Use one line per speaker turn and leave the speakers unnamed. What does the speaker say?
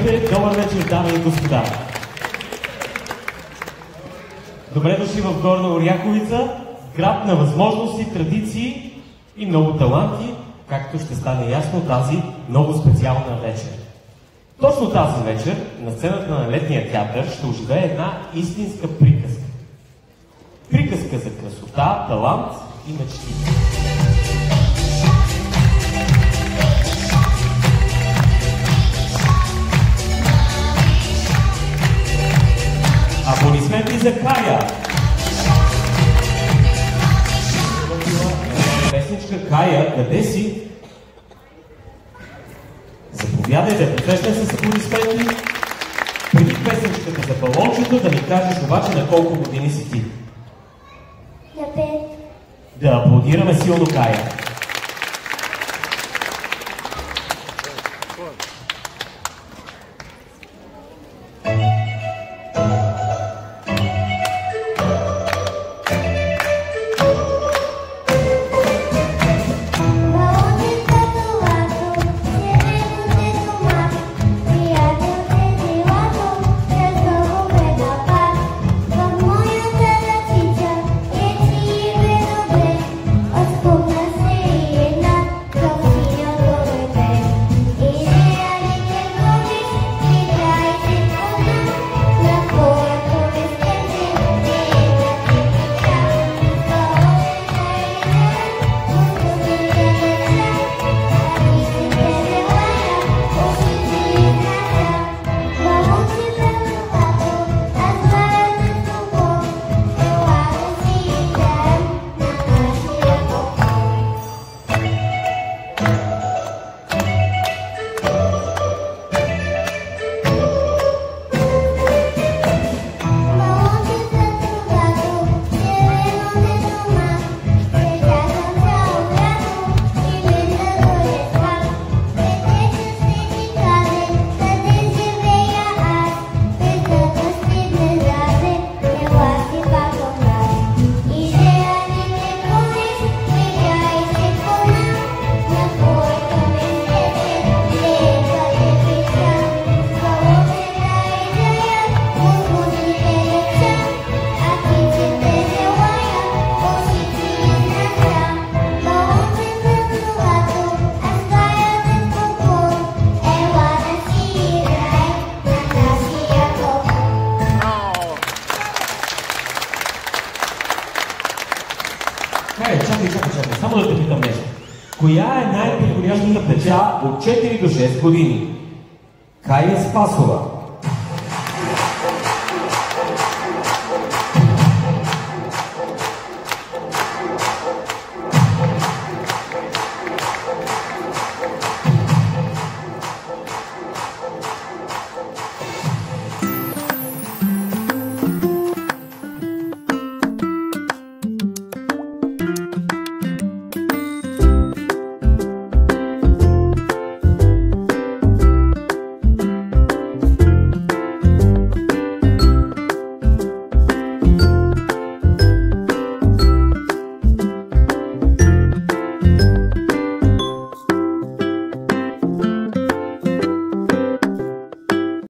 Здравейте, добър вечер, дами и господа. Добре дошли в Горна Оряховица, град на възможности, традиции и много таланти, както ще стане ясно тази много специална вечер. Точно тази вечер на сцената на Летния театър ще оживее една истинска приказка. Приказка за красота, талант и мечти. Аплодисменти за Кая! Песничка Кая, къде си? Заповядайте, посрещне с аплодисменти. Преди песничката за балончето да ми кажеш обаче на колко години си ти.
На 5.
Да аплодираме силно Кая. Чакай, само да те питам нещо. Коя е най-подходящата деца от 4 до 6 години? Кая Спасова,